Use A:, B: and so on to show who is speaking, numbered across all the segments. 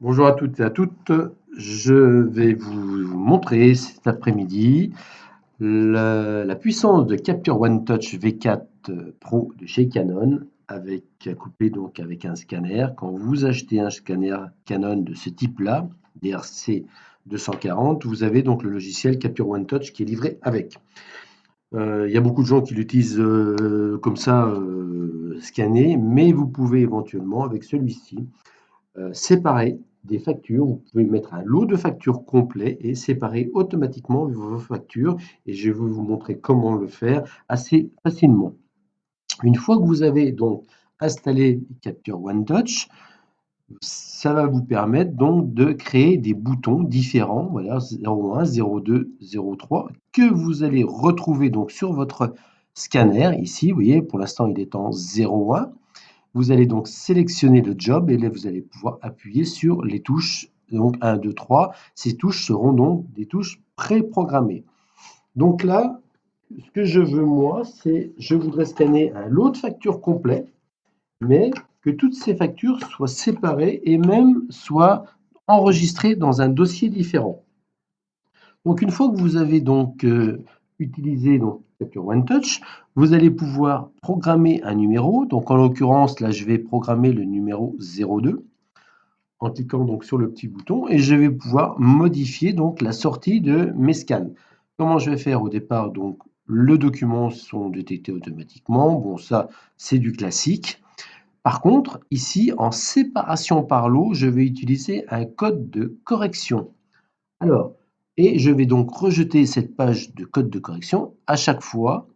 A: Bonjour à toutes et à toutes. Je vais vous montrer cet après-midi la puissance de Capture One Touch V4 Pro de chez Canon couplé donc avec un scanner. Quand vous achetez un scanner Canon de ce type-là, DRC 240, vous avez donc le logiciel Capture One Touch qui est livré avec. Il y a beaucoup de gens qui l'utilisent comme ça, scanné, mais vous pouvez éventuellement avec celui-ci séparer des factures. Vous pouvez mettre un lot de factures complet et séparer automatiquement vos factures. Et je vais vous montrer comment le faire assez facilement. Une fois que vous avez donc installé Capture One Touch, ça va vous permettre donc de créer des boutons différents, voilà, 01, 02, 03, que vous allez retrouver donc sur votre scanner. Ici, vous voyez, pour l'instant, il est en 01. Vous allez donc sélectionner le job et là, vous allez pouvoir appuyer sur les touches, donc 1, 2, 3. Ces touches seront donc des touches préprogrammées. Donc là, ce que je veux moi, c'est je voudrais scanner un lot de factures complet, mais que toutes ces factures soient séparées et même soient enregistrées dans un dossier différent. Donc une fois que vous avez donc utilisé donc, Capture One Touch, vous allez pouvoir programmer un numéro. Donc en l'occurrence, là, je vais programmer le numéro 02 en cliquant donc sur le petit bouton et je vais pouvoir modifier donc la sortie de mes scans. Comment je vais faire au départ? Donc le document sont détectés automatiquement. Bon, ça, c'est du classique. Par contre, ici, en séparation par lot, je vais utiliser un code de correction. Alors, et je vais donc rejeter cette page de code de correction à chaque fois.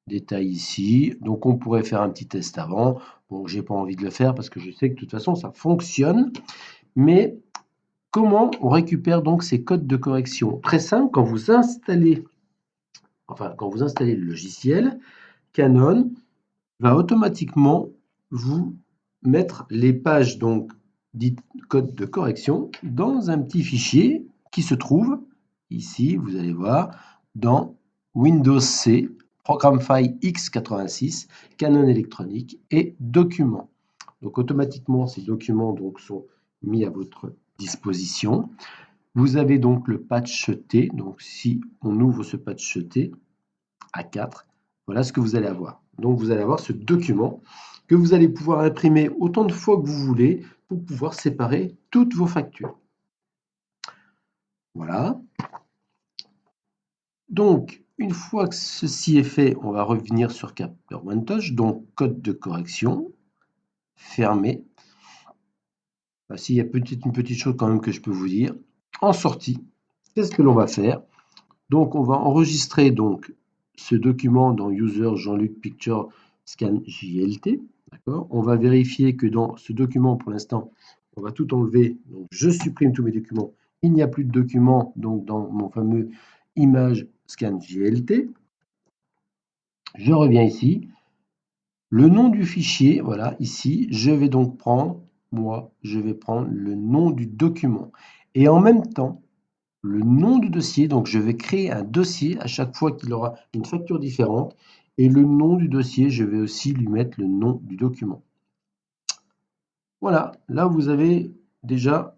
A: Détail ici. Donc, on pourrait faire un petit test avant. Bon, j'ai pas envie de le faire parce que je sais que de toute façon, ça fonctionne. Mais comment on récupère donc ces codes de correction? Très simple, quand vous installez le logiciel, Canon va automatiquement vous mettre les pages donc dites code de correction dans un petit fichier qui se trouve ici, vous allez voir, dans Windows C, Programme File X86, Canon électronique et documents. Donc automatiquement, ces documents donc, sont mis à votre disposition. Vous avez donc le patch T. Donc si on ouvre ce patch T à 4, voilà ce que vous allez avoir. Donc vous allez avoir ce document que vous allez pouvoir imprimer autant de fois que vous voulez pour pouvoir séparer toutes vos factures. Voilà. Donc, une fois que ceci est fait, on va revenir sur Capture One Touch, donc code de correction, fermé. Voici, il y a peut-être une petite chose quand même que je peux vous dire. En sortie, qu'est-ce que l'on va faire? Donc, on va enregistrer donc ce document dans User Jean-Luc Picture Scan JLT. D'accord. On va vérifier que dans ce document, pour l'instant, on va tout enlever. Donc, je supprime tous mes documents. Il n'y a plus de documents donc, dans mon fameux image Scan JLT. Je reviens ici. Le nom du fichier, voilà, ici, je vais donc prendre, je vais prendre le nom du document. Et en même temps, le nom du dossier, donc je vais créer un dossier à chaque fois qu'il aura une facture différente. Et le nom du dossier, je vais aussi lui mettre le nom du document. Voilà, là vous avez déjà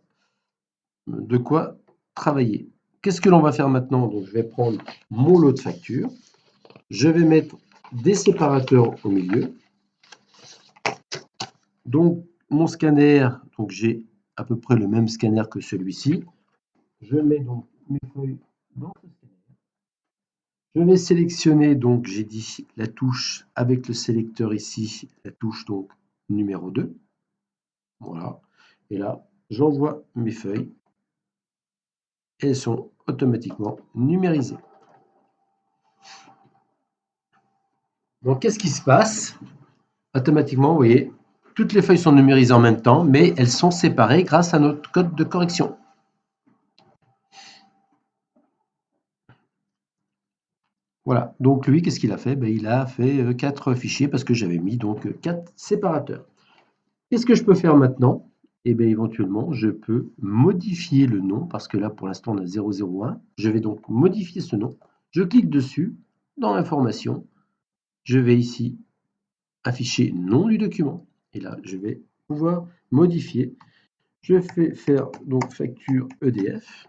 A: de quoi travailler. Qu'est-ce que l'on va faire maintenant? Donc je vais prendre mon lot de factures. Je vais mettre des séparateurs au milieu. Donc mon scanner, donc j'ai à peu près le même scanner que celui-ci. Je mets donc mes feuilles dans ce scanner. Je vais sélectionner, donc j'ai dit la touche avec le sélecteur ici, la touche donc numéro 2. Voilà. Et là, j'envoie mes feuilles. Et elles sont automatiquement numérisées. Donc qu'est-ce qui se passe? Automatiquement, vous voyez, toutes les feuilles sont numérisées en même temps, mais elles sont séparées grâce à notre code de correction. Voilà, donc lui, qu'est-ce qu'il a fait? Il a fait 4 fichiers parce que j'avais mis donc 4 séparateurs. Qu'est-ce que je peux faire maintenant? Eh bien, éventuellement, je peux modifier le nom parce que là, pour l'instant, on a 001. Je vais donc modifier ce nom. Je clique dessus, dans Informations. Je vais ici afficher nom du document. Et là, je vais pouvoir modifier. Je fais faire donc facture EDF.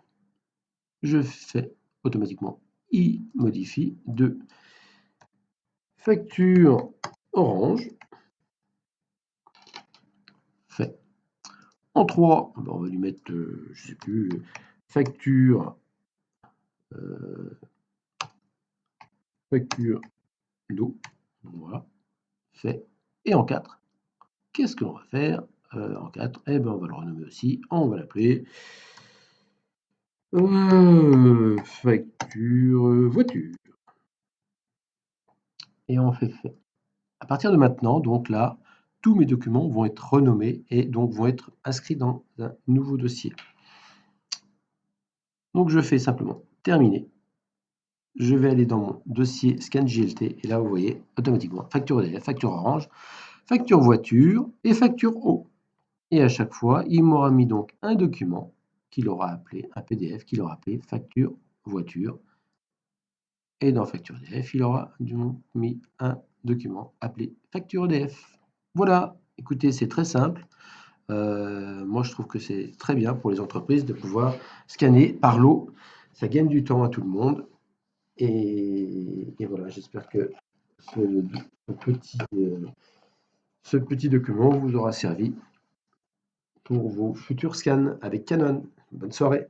A: Je fais automatiquement I modifie de facture Orange. Fait. En 3, on va lui mettre, je sais plus, facture facture d'eau. Voilà. Fait. Et en 4, qu'est-ce que l'on va faire en 4? Eh ben, on va le renommer aussi. On va l'appeler facture voiture. Et on fait fait. À partir de maintenant, donc là, tous mes documents vont être renommés et donc vont être inscrits dans un nouveau dossier. Donc je fais simplement terminer. Je vais aller dans mon dossier scan JLT et là vous voyez automatiquement facture EDF, facture Orange, facture voiture et facture eau. Et à chaque fois, il m'aura mis donc un document qu'il aura appelé, un PDF qu'il aura appelé facture voiture. Et dans facture EDF, il aura mis un document appelé facture EDF. Voilà, écoutez, c'est très simple. Moi, je trouve que c'est très bien pour les entreprises de pouvoir scanner par l'eau. Ça gagne du temps à tout le monde. Et voilà, j'espère que ce petit document vous aura servi pour vos futurs scans avec Canon. Bonne soirée.